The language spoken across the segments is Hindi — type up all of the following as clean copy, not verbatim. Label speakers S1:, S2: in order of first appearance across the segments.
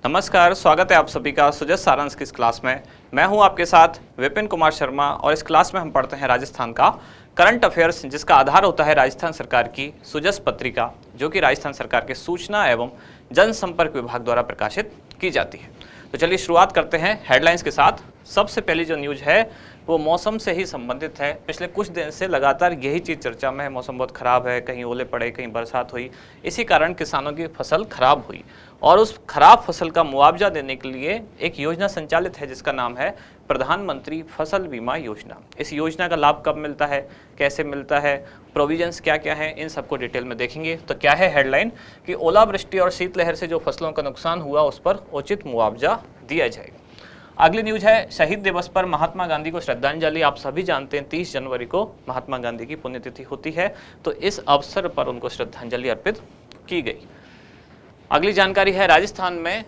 S1: नमस्कार, स्वागत है आप सभी का सुजस सारांश की इस क्लास में। मैं हूं आपके साथ विपिन कुमार शर्मा और इस क्लास में हम पढ़ते हैं राजस्थान का करंट अफेयर्स, जिसका आधार होता है राजस्थान सरकार की सुजस पत्रिका, जो कि राजस्थान सरकार के सूचना एवं जनसंपर्क विभाग द्वारा प्रकाशित की जाती है। तो चलिए शुरुआत करते हैं हेडलाइंस के साथ। सबसे पहली जो न्यूज है वो मौसम से ही संबंधित है। पिछले कुछ दिन से लगातार यही चीज़ चर्चा में है, मौसम बहुत खराब है, कहीं ओले पड़े, कहीं बरसात हुई, इसी कारण किसानों की फसल खराब हुई और उस खराब फसल का मुआवजा देने के लिए एक योजना संचालित है जिसका नाम है प्रधानमंत्री फसल बीमा योजना। इस योजना का लाभ कब मिलता है, कैसे मिलता है, प्रोविजंस क्या क्या हैं, इन सबको डिटेल में देखेंगे। तो क्या है हेडलाइन कि ओलावृष्टि और शीतलहर से जो फसलों का नुकसान हुआ उस पर उचित मुआवजा दिया जाएगा। अगली न्यूज है शहीद दिवस पर महात्मा गांधी को श्रद्धांजलि। आप सभी जानते हैं 30 जनवरी को महात्मा गांधी की पुण्यतिथि होती है, तो इस अवसर पर उनको श्रद्धांजलि अर्पित की गई। अगली जानकारी है राजस्थान में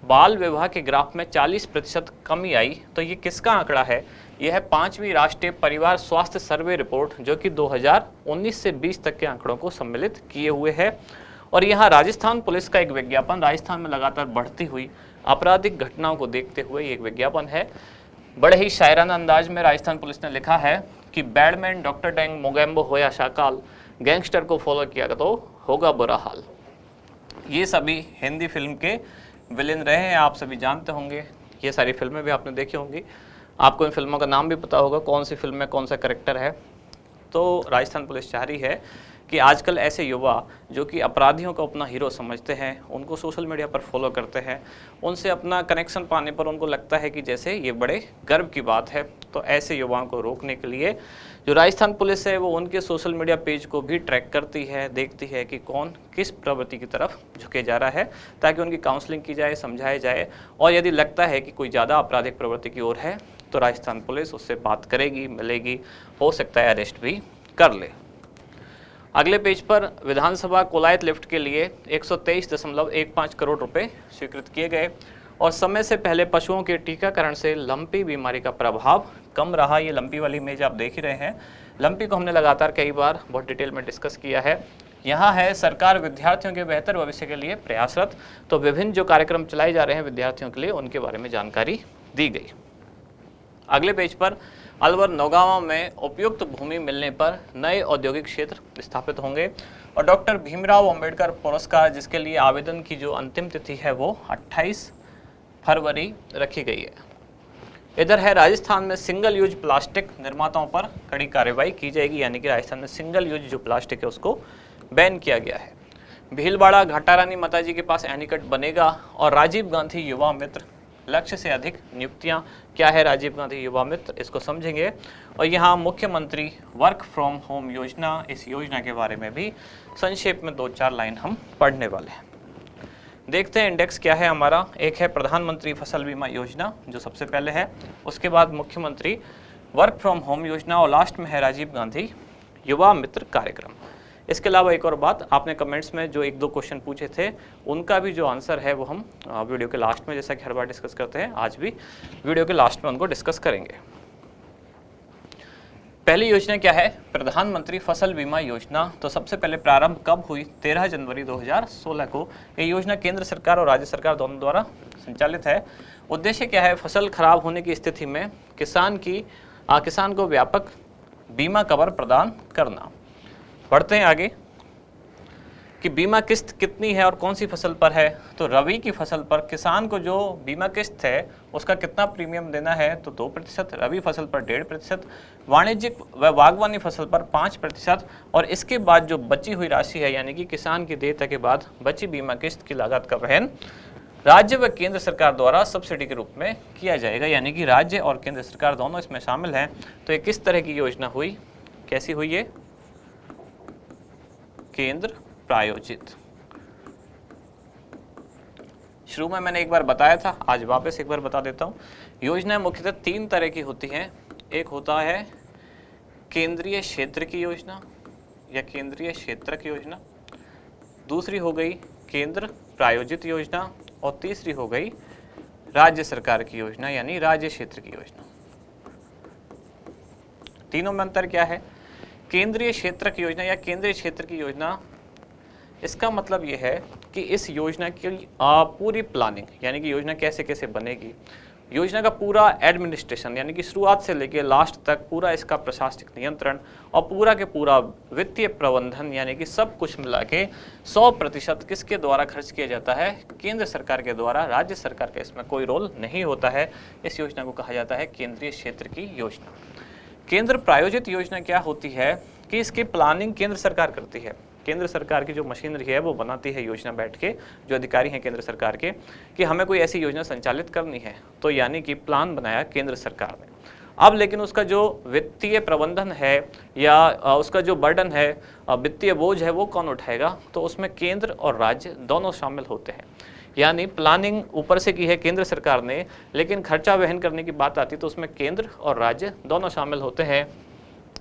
S1: बाल विवाह के ग्राफ में 40% कमी आई। तो ये किसका आंकड़ा है? यह है 5वीं राष्ट्रीय परिवार स्वास्थ्य सर्वे रिपोर्ट, जो कि 2019 से 20 तक के आंकड़ों को सम्मिलित किए हुए है। और यहाँ राजस्थान पुलिस का एक विज्ञापन, राजस्थान में लगातार बढ़ती हुई आपराधिक घटनाओं को देखते हुए एक विज्ञापन है। बड़े ही शायराना अंदाज में राजस्थान पुलिस ने लिखा है कि बैडमैन डॉक्टर डेंग मोगेम्बो हो या शाकाल, गैंगस्टर को फॉलो किया तो होगा बुरा हाल। ये सभी हिंदी फिल्म के विलेन रहे हैं, आप सभी जानते होंगे। ये सारी फिल्में भी आपने देखी होंगी, आपको इन फिल्मों का नाम भी पता होगा, कौन सी फिल्म में कौन सा कैरेक्टर है। तो राजस्थान पुलिस चाह रही है कि आजकल ऐसे युवा जो कि अपराधियों को अपना हीरो समझते हैं, उनको सोशल मीडिया पर फॉलो करते हैं, उनसे अपना कनेक्शन पाने पर उनको लगता है कि जैसे ये बड़े गर्व की बात है। तो ऐसे युवाओं को रोकने के लिए जो राजस्थान पुलिस है वो उनके सोशल मीडिया पेज को भी ट्रैक करती है, देखती है कि कौन किस प्रवृत्ति की तरफ झुके जा रहा है, ताकि उनकी काउंसलिंग की जाए, समझाया जाए। और यदि लगता है कि कोई ज़्यादा आपराधिक प्रवृत्ति की ओर है तो राजस्थान पुलिस उससे बात करेगी, मिलेगी, हो सकता है अरेस्ट भी कर ले। अगले पेज पर विधानसभा कोलायत लिफ्ट के लिए 123.15 करोड़ रुपए स्वीकृत किए गए। और समय से पहले पशुओं के टीकाकरण से लंपी बीमारी का प्रभाव कम रहा। ये लंपी वाली इमेज आप देख ही रहे हैं। लंपी को हमने लगातार कई बार बहुत डिटेल में डिस्कस किया है। यहाँ है सरकार विद्यार्थियों के बेहतर भविष्य के लिए प्रयासरत। तो विभिन्न जो कार्यक्रम चलाए जा रहे हैं विद्यार्थियों के लिए, उनके बारे में जानकारी दी गई। अगले पेज पर अलवर नौगांव में उपयुक्त भूमि मिलने पर नए औद्योगिक क्षेत्र स्थापित होंगे। और डॉक्टर भीमराव अंबेडकर पुरस्कार, जिसके लिए आवेदन की जो अंतिम तिथि है वो 28 फरवरी रखी गई है। इधर है राजस्थान में सिंगल यूज प्लास्टिक निर्माताओं पर कड़ी कार्रवाई की जाएगी, यानी कि राजस्थान में सिंगल यूज जो प्लास्टिक है उसको बैन किया गया है। भीलवाड़ा घाटारानी माताजी के पास एनीकट बनेगा। और राजीव गांधी युवा मित्र लक्ष्य से अधिक नियुक्तियां। क्या है राजीव गांधी युवा मित्र, इसको समझेंगे। और यहाँ मुख्यमंत्री वर्क फ्रॉम होम योजना, इस योजना के बारे में भी संक्षेप में 2-4 लाइन हम पढ़ने वाले हैं। देखते हैं इंडेक्स क्या है हमारा। एक है प्रधानमंत्री फसल बीमा योजना जो सबसे पहले है, उसके बाद मुख्यमंत्री वर्क फ्रॉम होम योजना और लास्ट में है राजीव गांधी युवा मित्र कार्यक्रम। इसके अलावा एक और बात, आपने कमेंट्स में जो 1-2 क्वेश्चन पूछे थे उनका भी जो आंसर है वो हम वीडियो के लास्ट में, जैसा कि हर बार डिस्कस करते हैं, आज भी वीडियो के लास्ट में उनको डिस्कस करेंगे। पहली योजना क्या है? प्रधानमंत्री फसल बीमा योजना। तो सबसे पहले प्रारंभ कब हुई? 13 जनवरी 2016 को। ये योजना केंद्र सरकार और राज्य सरकार दोनों द्वारा संचालित है। उद्देश्य क्या है? फसल खराब होने की स्थिति में किसान को व्यापक बीमा कवर प्रदान करना। बढ़ते हैं आगे कि बीमा किस्त कितनी है और कौन सी फसल पर है। तो रबी की फसल पर किसान को जो बीमा किस्त है उसका कितना प्रीमियम देना है? तो 2%, रबी फसल पर 1.5%, वाणिज्यिक व बागवानी फसल पर 5%। और इसके बाद जो बची हुई राशि है, यानी कि किसान की देयता के बाद बची बीमा किस्त की लागत का वहन राज्य व केंद्र सरकार द्वारा सब्सिडी के रूप में किया जाएगा, यानी कि राज्य और केंद्र सरकार दोनों इसमें शामिल हैं। तो ये किस तरह की योजना हुई, कैसी हुई? ये केंद्र प्रायोजित। शुरू में मैंने एक बार बताया था, आज वापस एक बार बता देता हूं। योजनाएं मुख्यतः 3 तरह की होती हैं। एक होता है केंद्रीय क्षेत्र की योजना या केंद्रीय क्षेत्रक योजना, दूसरी हो गई केंद्र प्रायोजित योजना, और तीसरी हो गई राज्य सरकार की योजना यानी राज्य क्षेत्र की योजना। तीनों में अंतर क्या है? केंद्रीय क्षेत्र की योजना या केंद्रीय क्षेत्र की योजना, इसका मतलब यह है कि इस योजना की पूरी प्लानिंग यानी कि योजना कैसे कैसे बनेगी, योजना का पूरा एडमिनिस्ट्रेशन यानी कि शुरुआत से लेकर लास्ट तक पूरा इसका प्रशासनिक नियंत्रण और पूरा के पूरा वित्तीय प्रबंधन यानी कि सब कुछ मिला के 100% किसके द्वारा खर्च किया जाता है, केंद्र सरकार के द्वारा। राज्य सरकार का इसमें कोई रोल नहीं होता है। इस योजना को कहा जाता है केंद्रीय क्षेत्र की योजना। केंद्र प्रायोजित योजना क्या होती है कि इसकी प्लानिंग केंद्र सरकार करती है। केंद्र सरकार की जो मशीनरी है वो बनाती है योजना बैठ के, जो अधिकारी हैं केंद्र सरकार के, कि हमें कोई ऐसी योजना संचालित करनी है, तो यानी कि प्लान बनाया केंद्र सरकार ने। अब लेकिन उसका जो वित्तीय प्रबंधन है या उसका जो बर्डन है, वित्तीय बोझ है, वो कौन उठाएगा, तो उसमें केंद्र और राज्य दोनों शामिल होते हैं। यानी प्लानिंग ऊपर से की है केंद्र सरकार ने, लेकिन खर्चा वहन करने की बात आती तो उसमें केंद्र और राज्य दोनों शामिल होते हैं।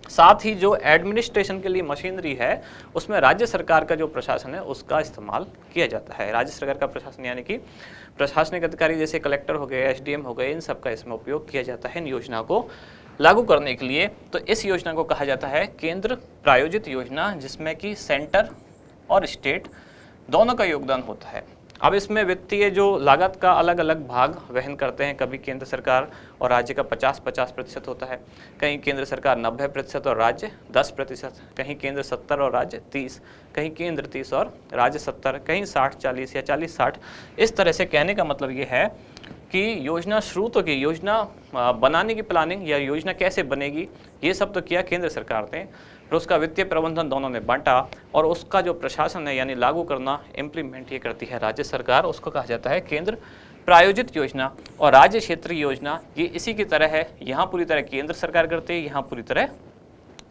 S1: साथ ही जो एडमिनिस्ट्रेशन के लिए मशीनरी है उसमें राज्य सरकार का जो प्रशासन है उसका इस्तेमाल किया जाता है। राज्य सरकार का प्रशासन यानी कि प्रशासनिक अधिकारी जैसे कलेक्टर हो गए, एसडीएम हो गए, इन सब का इसमें उपयोग किया जाता है इन योजना को लागू करने के लिए। तो इस योजना को कहा जाता है केंद्र प्रायोजित योजना, जिसमें कि सेंटर और स्टेट दोनों का योगदान होता है। अब इसमें वित्तीय जो लागत का अलग अलग भाग वहन करते हैं, कभी केंद्र सरकार और राज्य का 50-50% होता है, कहीं केंद्र सरकार 90% और राज्य 10%, कहीं केंद्र 70 और राज्य 30, कहीं केंद्र 30 और राज्य 70, कहीं 60-40 या 40-60। इस तरह से कहने का मतलब ये है कि योजना शुरू तो की, योजना बनाने की प्लानिंग या योजना कैसे बनेगी ये सब तो किया केंद्र सरकार ने, फिर उसका वित्तीय प्रबंधन दोनों ने बांटा और उसका जो प्रशासन है यानी लागू करना, इम्प्लीमेंट ये करती है राज्य सरकार। उसको कहा जाता है केंद्र प्रायोजित योजना। और राज्य क्षेत्रीय योजना ये इसी की तरह है, यहाँ पूरी तरह केंद्र सरकार करती है, यहाँ पूरी तरह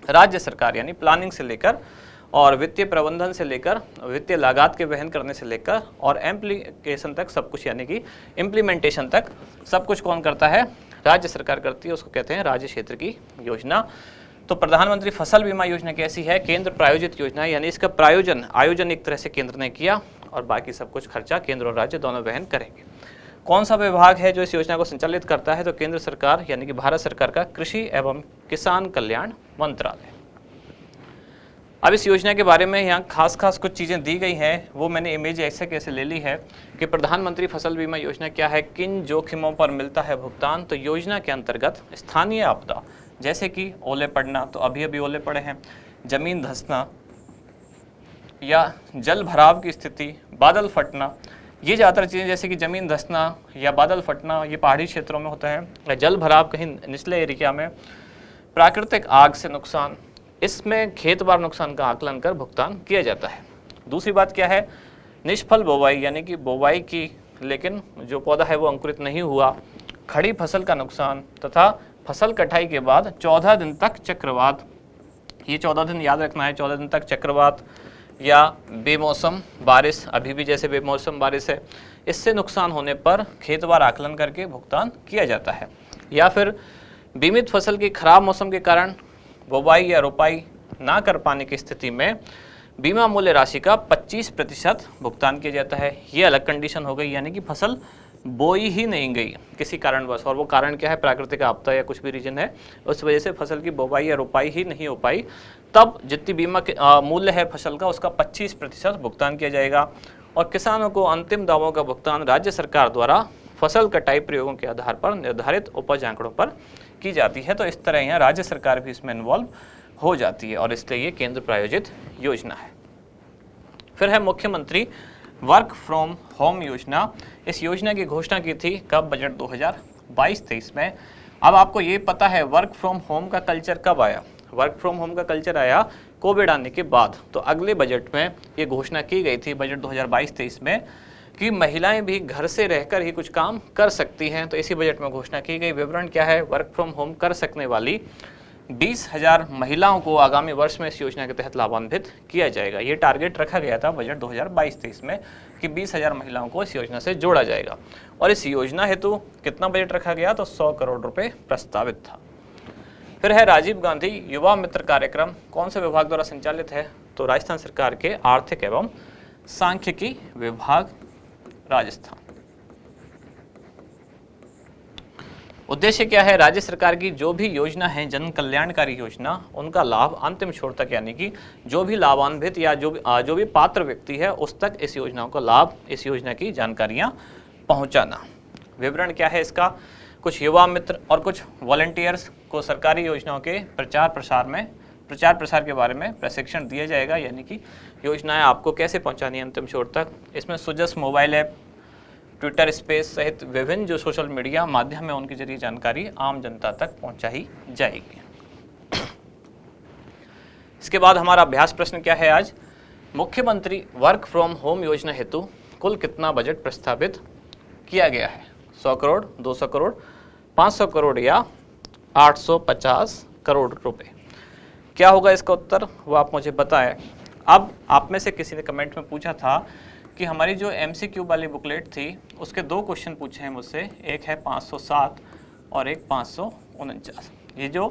S1: राज्य सरकार, यानी प्लानिंग से लेकर और वित्तीय प्रबंधन से लेकर वित्तीय लागत के वहन करने से लेकर और एप्लीकेशन तक सब कुछ, यानी कि इम्प्लीमेंटेशन तक सब कुछ कौन करता है, राज्य सरकार करती है। उसको कहते हैं राज्य क्षेत्र की योजना। तो प्रधानमंत्री फसल बीमा योजना कैसी है, केंद्र प्रायोजित योजना, यानी इसका आयोजन एक तरह से केंद्र ने किया और बाकी सब कुछ खर्चा केंद्र और राज्य दोनों वहन करेंगे। कौन सा विभाग है जो इस योजना को संचालित करता है, तो केंद्र सरकार यानी कि भारत सरकार का कृषि एवं किसान कल्याण मंत्रालय। अब इस योजना के बारे में यहाँ खास कुछ चीज़ें दी गई हैं, वो मैंने इमेज ऐसे कैसे ले ली है कि प्रधानमंत्री फसल बीमा योजना क्या है, किन जोखिमों पर मिलता है भुगतान। तो योजना के अंतर्गत स्थानीय आपदा जैसे कि ओले पड़ना, तो अभी ओले पड़े हैं, जमीन धंसना या जल भराव की स्थिति, बादल फटना, ये ज़्यादातर चीज़ें जैसे कि ज़मीन धंसना या बादल फटना ये पहाड़ी क्षेत्रों में होता है, या जल भराव कहीं निचले एरिया में, प्राकृतिक आग से नुकसान, इसमें खेतवार नुकसान का आकलन कर भुगतान किया जाता है। दूसरी बात क्या है, निष्फल बोवाई यानी कि बोवाई की लेकिन जो पौधा है वो अंकुरित नहीं हुआ, खड़ी फसल का नुकसान तथा फसल कटाई के बाद 14 दिन तक चक्रवात, ये 14 दिन याद रखना है, 14 दिन तक चक्रवात या बेमौसम बारिश, अभी भी जैसे बेमौसम बारिश है, इससे नुकसान होने पर खेतवार आकलन करके भुगतान किया जाता है। या फिर बीमित फसल की खराब मौसम के कारण बुवाई या रोपाई ना कर पाने की स्थिति में बीमा मूल्य राशि का 25% भुगतान किया जाता है। ये अलग कंडीशन हो गई, यानी कि फसल बोई ही नहीं गई किसी कारणवश, और वो कारण क्या है, प्राकृतिक आपदा या कुछ भी रीजन है, उस वजह से फसल की बुवाई या रोपाई ही नहीं हो पाई, तब जितनी बीमा के मूल्य है फसल का उसका 25% भुगतान किया जाएगा। और किसानों को अंतिम दावों का भुगतान राज्य सरकार द्वारा फसल कटाई प्रयोगों के आधार पर निर्धारित उपज आंकड़ों पर की जाती है। तो इस तरह यहाँ राज्य सरकार भी इसमें इन्वॉल्व हो जाती है और इसलिए ये केंद्र प्रायोजित योजना है। फिर है मुख्यमंत्री वर्क फ्रॉम होम योजना। इस योजना की घोषणा की थी कब, बजट 2022-23 में। अब आपको ये पता है वर्क फ्रॉम होम का कल्चर कब आया, वर्क फ्रॉम होम का कल्चर आया कोविड आने के बाद। तो अगले बजट में ये घोषणा की गई थी बजट 2022-23 में कि महिलाएं भी घर से रहकर ही कुछ काम कर सकती हैं। तो इसी बजट में घोषणा की गई। विवरण क्या है, वर्क फ्रॉम होम कर सकने वाली 20,000 महिलाओं को आगामी वर्ष में इस योजना के तहत लाभान्वित किया जाएगा। ये टारगेट रखा गया था बजट 2022-23 में कि 20,000 महिलाओं को इस योजना से जोड़ा जाएगा। और इस योजना हेतु कितना बजट रखा गया, तो 100 करोड़ रुपए प्रस्तावित था। फिर है राजीव गांधी युवा मित्र कार्यक्रम, कौन से विभाग द्वारा संचालित है, तो राजस्थान सरकार के आर्थिक एवं सांख्यिकी विभाग राजस्थान। उद्देश्य क्या है, राज्य सरकार की जो भी योजना है, जन कल्याणकारी योजना, उनका लाभ अंतिम छोर तक, यानी कि जो भी लाभान्वित या जो भी पात्र व्यक्ति है उस तक इस योजनाओं का लाभ, इस योजना की जानकारियां पहुंचाना। विवरण क्या है इसका, कुछ युवा मित्र और कुछ वॉलंटियर्स को सरकारी योजनाओं के प्रचार प्रसार के बारे में प्रशिक्षण दिया जाएगा, यानी कि योजनाएं आपको कैसे पहुंचानी है अंतिम छोर तक। इसमें Sujas mobile app, Twitter space सहित विभिन्न जो सोशल मीडिया माध्यम है उनके जरिए जानकारी आम जनता तक पहुंचाई जाएगी। इसके बाद हमारा अभ्यास प्रश्न क्या है आज, मुख्यमंत्री वर्क फ्रॉम होम योजना हेतु कुल कितना बजट प्रस्तावित किया गया है, 100 करोड़, 200 करोड़, 500 करोड़ या 850 करोड़ रुपए। क्या होगा इसका उत्तर, वो आप मुझे बताएं। अब आप में से किसी ने कमेंट में पूछा था कि हमारी जो MCQ वाली बुकलेट थी उसके 2 क्वेश्चन पूछे हैं मुझसे, एक है 507 और एक 549। ये जो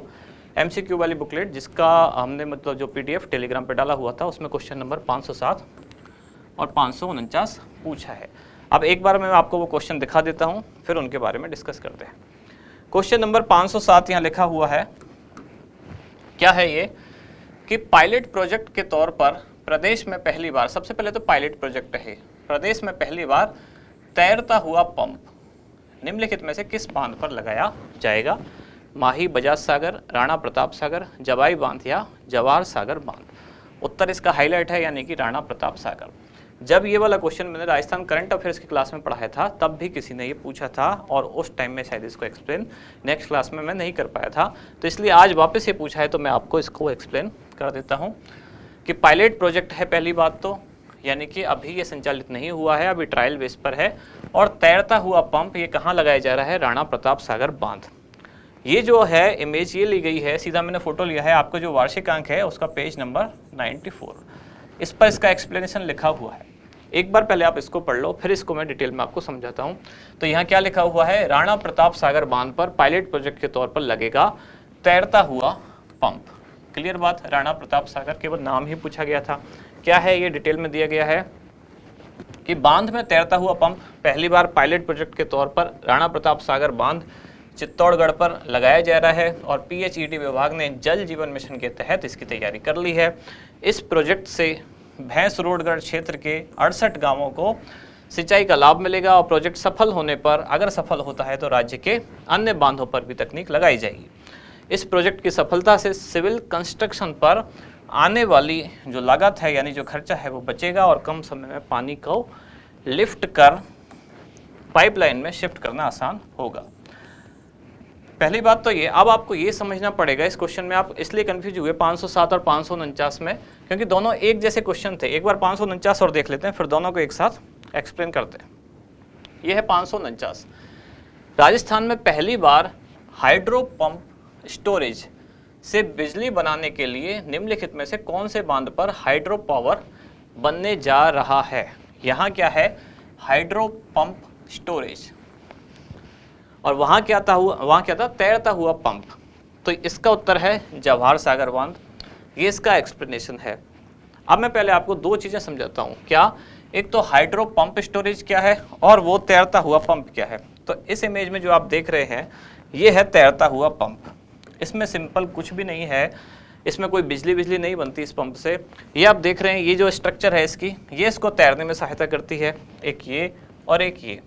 S1: MCQ वाली बुकलेट जिसका हमने मतलब जो PDF टेलीग्राम पे डाला हुआ था उसमें क्वेश्चन नंबर 507 और 549 पूछा है। अब एक बार मैं आपको वो क्वेश्चन दिखा देता हूँ, फिर उनके बारे में डिस्कस करते हैं। क्वेश्चन नंबर 507 यहाँ लिखा हुआ है, क्या है ये कि पायलट प्रोजेक्ट के तौर पर प्रदेश में पहली बार, सबसे पहले तो पायलट प्रोजेक्ट है, प्रदेश में पहली बार तैरता हुआ पंप निम्नलिखित में से किस बांध पर लगाया जाएगा, माही बजाज सागर, राणा प्रताप सागर, जवाई बांध या जवाहर सागर बांध। उत्तर इसका हाईलाइट है, यानी कि राणा प्रताप सागर। जब ये वाला क्वेश्चन मैंने राजस्थान करंट अफेयर्स की क्लास में पढ़ाया था तब भी किसी ने ये पूछा था और उस टाइम में शायद इसको एक्सप्लेन नेक्स्ट क्लास में मैं नहीं कर पाया था, तो इसलिए आज वापस ये पूछा है तो मैं आपको इसको एक्सप्लेन कर देता हूँ कि पायलट प्रोजेक्ट है पहली बात तो, यानी कि अभी ये संचालित नहीं हुआ है, अभी ट्रायल बेस पर है। और तैरता हुआ पंप ये कहाँ लगाया जा रहा है, राणा प्रताप सागर बांध। ये जो है इमेज ये ली गई है, सीधा मैंने फोटो लिया है, आपको जो वार्षिक अंक है उसका पेज नंबर 94, इस पर इसका एक्सप्लेनेशन लिखा हुआ है। एक बार पहले आप इसको पढ़ लो, फिर इसको मैं डिटेल में आपको समझाता हूँ। तो यहाँ क्या लिखा हुआ है, राणा प्रताप सागर बांध पर पायलट प्रोजेक्ट के तौर पर लगेगा तैरता हुआ पंप। क्लियर बात, राणा प्रताप सागर केवल नाम ही पूछा गया था। क्या है ये डिटेल में दिया गया है कि बांध में तैरता हुआ पंप पहली बार पायलट प्रोजेक्ट के तौर पर राणा प्रताप सागर बांध चित्तौड़गढ़ पर लगाया जा रहा है और PHED विभाग ने जल जीवन मिशन के तहत इसकी तैयारी कर ली है। इस प्रोजेक्ट से भैंस रोडगढ़ क्षेत्र के 68 गांवों को सिंचाई का लाभ मिलेगा और प्रोजेक्ट सफल होने पर, अगर सफल होता है तो राज्य के अन्य बांधों पर भी तकनीक लगाई जाएगी। इस प्रोजेक्ट की सफलता से सिविल कंस्ट्रक्शन पर आने वाली जो लागत है यानी जो खर्चा है वो बचेगा और कम समय में पानी को लिफ्ट कर पाइपलाइन में शिफ्ट करना आसान होगा। पहली बात तो ये, अब आपको ये समझना पड़ेगा इस क्वेश्चन में आप इसलिए कंफ्यूज हुए 507 और 549 में, क्योंकि दोनों एक जैसे क्वेश्चन थे। एक बार 549 और देख लेते हैं, फिर दोनों को एक साथ एक्सप्लेन करते हैं। ये है 549। राजस्थान में पहली बार हाइड्रो पंप स्टोरेज से बिजली बनाने के लिए निम्नलिखित में से कौन से बांध पर हाइड्रो पावर बनने जा रहा है। यहाँ क्या है, हाइड्रो पंप स्टोरेज, और वहाँ क्या था, तैरता हुआ पंप। तो इसका उत्तर है जवाहर सागर बांध। ये इसका एक्सप्लेनेशन है। अब मैं पहले आपको 2 चीज़ें समझाता हूँ। क्या, एक तो हाइड्रो पंप स्टोरेज क्या है और वो तैरता हुआ पंप क्या है। तो इस इमेज में जो आप देख रहे हैं ये है तैरता हुआ पंप। इसमें सिंपल कुछ भी नहीं है, इसमें कोई बिजली नहीं बनती इस पंप से। ये आप देख रहे हैं, ये जो स्ट्रक्चर है इसकी, ये इसको तैरने में सहायता करती है, एक ये और एक ये।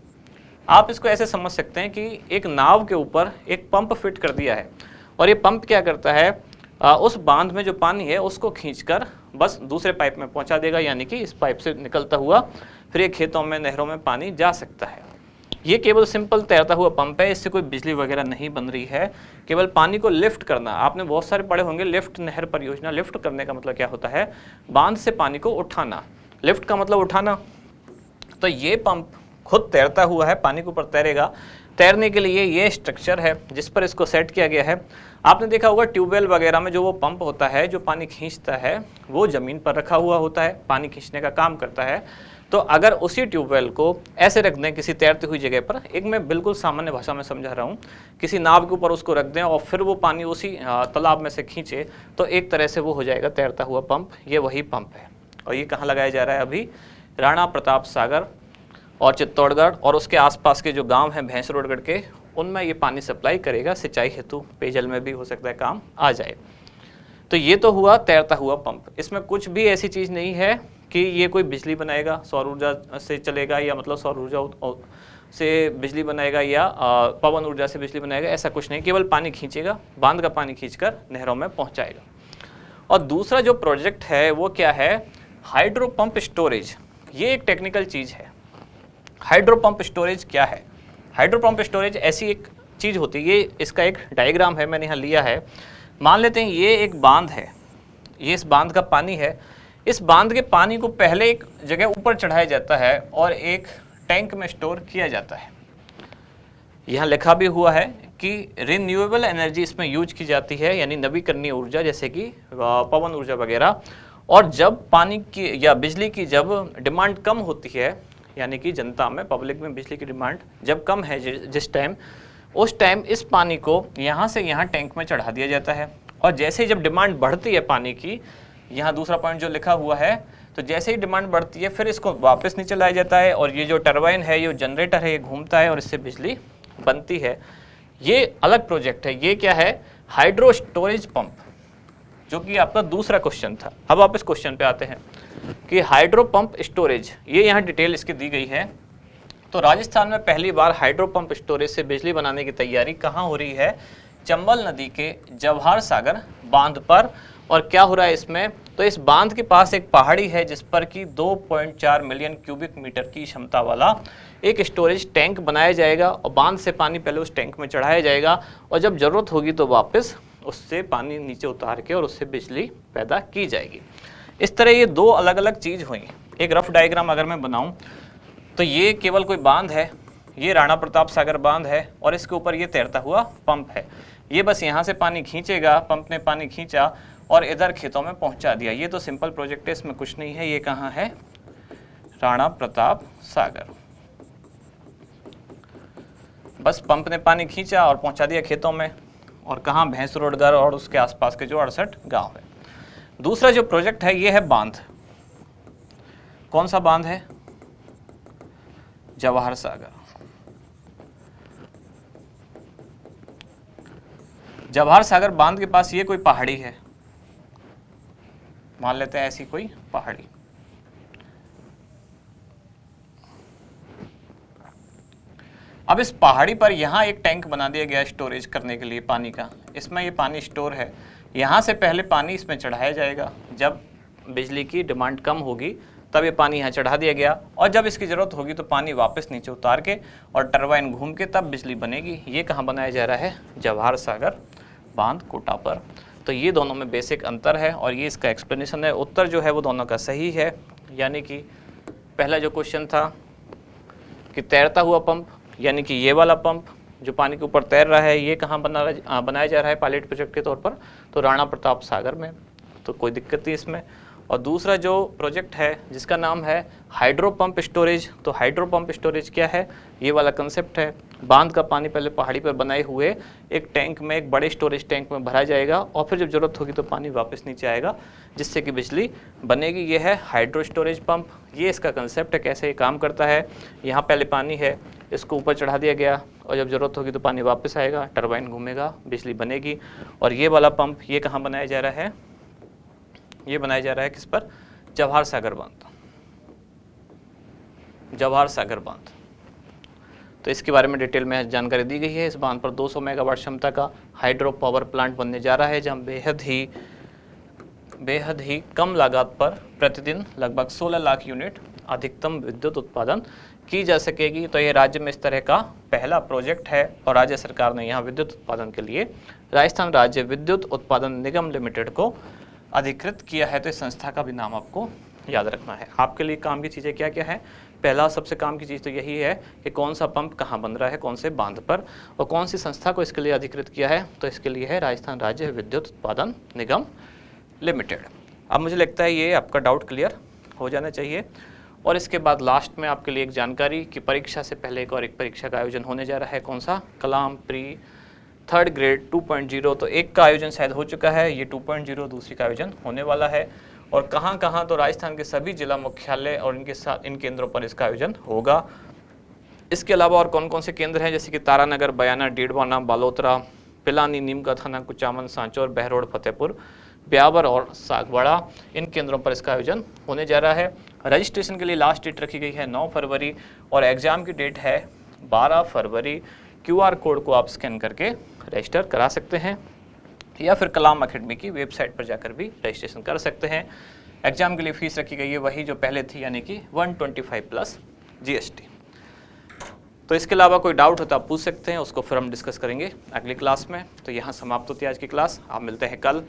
S1: आप इसको ऐसे समझ सकते हैं कि एक नाव के ऊपर एक पंप फिट कर दिया है और ये पंप क्या करता है, उस बांध में जो पानी है उसको खींचकर बस दूसरे पाइप में पहुंचा देगा, यानी कि इस पाइप से निकलता हुआ फिर ये खेतों में, नहरों में पानी जा सकता है। ये केवल सिंपल तैरता हुआ पंप है, इससे कोई बिजली वगैरह नहीं बन रही है, केवल पानी को लिफ्ट करना। आपने बहुत सारे पढ़े होंगे लिफ्ट नहर परियोजना। लिफ्ट करने का मतलब क्या होता है, बांध से पानी को उठाना। लिफ्ट का मतलब उठाना। तो ये पंप खुद तैरता हुआ है, पानी के ऊपर तैरेगा। तैरने के लिए ये स्ट्रक्चर है जिस पर इसको सेट किया गया है। आपने देखा होगा ट्यूबवेल वगैरह में जो वो पंप होता है जो पानी खींचता है वो ज़मीन पर रखा हुआ होता है, पानी खींचने का काम करता है। तो अगर उसी ट्यूबवेल को ऐसे रख दें किसी तैरती हुई जगह पर, एक मैं बिल्कुल सामान्य भाषा में समझा रहा हूँ, किसी नाव के ऊपर उसको रख दें और फिर वो पानी उसी तालाब में से खींचे, तो एक तरह से वो हो जाएगा तैरता हुआ पंप। ये वही पंप है और ये कहाँ लगाया जा रहा है अभी, राणा प्रताप सागर और चित्तौड़गढ़ और उसके आसपास के जो गांव हैं भैंसरोडगढ़ के, उनमें ये पानी सप्लाई करेगा, सिंचाई हेतु पेयजल में भी हो सकता है काम आ जाए। तो ये तो हुआ तैरता हुआ पंप। इसमें कुछ भी ऐसी चीज़ नहीं है कि ये कोई बिजली बनाएगा, सौर ऊर्जा से चलेगा, या मतलब सौर ऊर्जा से बिजली बनाएगा या पवन ऊर्जा से बिजली बनाएगा, ऐसा कुछ नहीं। केवल पानी खींचेगा, बांध का पानी खींचकर नहरों में पहुंचाएगा। और दूसरा जो प्रोजेक्ट है वो क्या है, हाइड्रो पंप स्टोरेज। ये एक टेक्निकल चीज़ है। हाइड्रो पंप स्टोरेज क्या है? हाइड्रो पंप स्टोरेज ऐसी एक चीज़ होती है, ये इसका एक डायग्राम है, मैंने यहाँ लिया है। मान लेते हैं ये एक बांध है, ये इस बांध का पानी है। इस बांध के पानी को पहले एक जगह ऊपर चढ़ाया जाता है और एक टैंक में स्टोर किया जाता है। यहाँ लिखा भी हुआ है कि रिन्यूएबल एनर्जी इसमें यूज की जाती है, यानी नवीकरणीय ऊर्जा, जैसे कि पवन ऊर्जा वगैरह। और जब पानी की या बिजली की जब डिमांड कम होती है, यानी कि जनता में, पब्लिक में बिजली की डिमांड जब कम है जिस टाइम, उस टाइम इस पानी को यहाँ से यहाँ टैंक में चढ़ा दिया जाता है। और जैसे ही जब डिमांड बढ़ती है पानी की, यहाँ दूसरा पॉइंट जो लिखा हुआ है, तो जैसे ही डिमांड बढ़ती है फिर इसको वापस नीचे लाया जाता है और ये जो टरबाइन है, ये जनरेटर है, ये घूमता है और इससे बिजली बनती है। ये अलग प्रोजेक्ट है। ये क्या है? हाइड्रो स्टोरेज पंप, जो कि आपका दूसरा क्वेश्चन था। अब वापस क्वेश्चन पे आते हैं कि हाइड्रो पंप स्टोरेज, ये यहाँ डिटेल इसकी दी गई है। तो राजस्थान में पहली बार हाइड्रो पंप स्टोरेज से बिजली बनाने की तैयारी कहाँ हो रही है? चंबल नदी के जवाहर सागर बांध पर। और क्या हो रहा है इसमें? तो इस बांध के पास एक पहाड़ी है जिस पर कि 2.4 मिलियन क्यूबिक मीटर की क्षमता वाला एक स्टोरेज टैंक बनाया जाएगा और बांध से पानी पहले उस टैंक में चढ़ाया जाएगा और जब जरूरत होगी तो वापस उससे पानी नीचे उतार के और उससे बिजली पैदा की जाएगी। इस तरह ये दो अलग अलग चीज़ हुई। एक रफ डायग्राम अगर मैं बनाऊं तो ये केवल कोई बांध है, ये राणा प्रताप सागर बांध है और इसके ऊपर ये तैरता हुआ पंप है। ये बस यहाँ से पानी खींचेगा, पंप ने पानी खींचा और इधर खेतों में पहुँचा दिया। ये तो सिंपल प्रोजेक्ट है, इसमें कुछ नहीं है। ये कहाँ है? राणा प्रताप सागर। बस पंप ने पानी खींचा और पहुँचा दिया खेतों में। और कहाँ? भैंसरोडगढ़ और उसके आसपास के जो 68 गाँव है। दूसरा जो प्रोजेक्ट है ये है बांध। कौन सा बांध है? जवाहर सागर। जवाहर सागर बांध के पास ये कोई पहाड़ी है, मान लेते हैं ऐसी कोई पहाड़ी। अब इस पहाड़ी पर यहाँ एक टैंक बना दिया गया स्टोरेज करने के लिए पानी का। इसमें ये पानी स्टोर है। यहाँ से पहले पानी इसमें चढ़ाया जाएगा, जब बिजली की डिमांड कम होगी तब ये पानी यहाँ चढ़ा दिया गया और जब इसकी ज़रूरत होगी तो पानी वापस नीचे उतार के और टरबाइन घूम के तब बिजली बनेगी। ये कहाँ बनाया जा रहा है? जवाहर सागर बांध कोटा पर। तो ये दोनों में बेसिक अंतर है और ये इसका एक्सप्लेनेशन है। उत्तर जो है वो दोनों का सही है, यानी कि पहला जो क्वेश्चन था कि तैरता हुआ पंप, यानी कि ये वाला पंप जो पानी के ऊपर तैर रहा है, ये कहाँ बनाया जा रहा है पायलट प्रोजेक्ट के तौर पर? तो राणा प्रताप सागर में। तो कोई दिक्कत नहीं इसमें। और दूसरा जो प्रोजेक्ट है जिसका नाम है हाइड्रो पंप स्टोरेज, तो हाइड्रो पंप स्टोरेज क्या है? ये वाला कंसेप्ट है, बांध का पानी पहले पहाड़ी पर बनाए हुए एक टैंक में, एक बड़े स्टोरेज टैंक में भरा जाएगा और फिर जब जरूरत होगी तो पानी वापस नीचे आएगा जिससे कि बिजली बनेगी। ये है हाइड्रो स्टोरेज पंप। ये इसका कंसेप्ट है, कैसे ये काम करता है। यहाँ पहले पानी है, इसको ऊपर चढ़ा दिया गया और जब ज़रूरत होगी तो पानी वापस आएगा, टरबाइन घूमेगा, बिजली बनेगी। और ये वाला पंप ये कहाँ बनाया जा रहा है? ये बनाया जा रहा है किस पर? जवाहर सागर बांध। जवाहर सागर बांध। तो इसके बारे में डिटेल में जानकारी दी गई है। इस बांध पर 200 मेगावाट क्षमता का हाइड्रो पावर प्लांट बनने जा रहा है, जहां बेहद ही कम लागत पर प्रतिदिन लगभग 16 लाख यूनिट अधिकतम विद्युत उत्पादन की जा सकेगी। तो ये राज्य में इस तरह का पहला प्रोजेक्ट है और राज्य सरकार ने यहाँ विद्युत उत्पादन के लिए राजस्थान राज्य विद्युत उत्पादन निगम लिमिटेड को अधिकृत किया है। तो इस संस्था का भी नाम आपको याद रखना है। आपके लिए काम की चीज़ें क्या क्या है? पहला सबसे काम की चीज़ तो यही है कि कौन सा पंप कहाँ बन रहा है, कौन से बांध पर, और कौन सी संस्था को इसके लिए अधिकृत किया है। तो इसके लिए है राजस्थान राज्य विद्युत उत्पादन निगम लिमिटेड। अब मुझे लगता है ये आपका डाउट क्लियर हो जाना चाहिए। और इसके बाद लास्ट में आपके लिए एक जानकारी कि परीक्षा से पहले एक परीक्षा का आयोजन होने जा रहा है। कौन सा? कलाम प्री 3rd ग्रेड 2.0। तो एक का आयोजन शायद हो चुका है, ये 2.0 दूसरी का आयोजन होने वाला है। और कहाँ कहाँ? तो राजस्थान के सभी जिला मुख्यालय और इनके साथ इन केंद्रों पर इसका आयोजन होगा। इसके अलावा और कौन कौन से केंद्र हैं, जैसे कि तारानगर, बयाना, डीडवाना, बालोतरा, पिलानी, नीमका थाना, कुचामन, सांचौर, बहरोड, फतेहपुर, ब्यावर और सागवाड़ा, इन केंद्रों पर इसका आयोजन होने जा रहा है। रजिस्ट्रेशन के लिए लास्ट डेट रखी गई है 9 फरवरी और एग्ज़ाम की डेट है 12 फरवरी। QR कोड को आप स्कैन करके रजिस्टर करा सकते हैं या फिर कलाम अकेडमी की वेबसाइट पर जाकर भी रजिस्ट्रेशन कर सकते हैं। एग्ज़ाम के लिए फ़ीस रखी गई है वही जो पहले थी, यानी कि 125 प्लस GST। तो इसके अलावा कोई डाउट हो तो आप पूछ सकते हैं, उसको फिर हम डिस्कस करेंगे अगली क्लास में। तो यहाँ समाप्त होती है आज की क्लास। आप मिलते हैं कल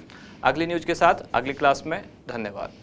S1: अगली न्यूज़ के साथ अगली क्लास में। धन्यवाद।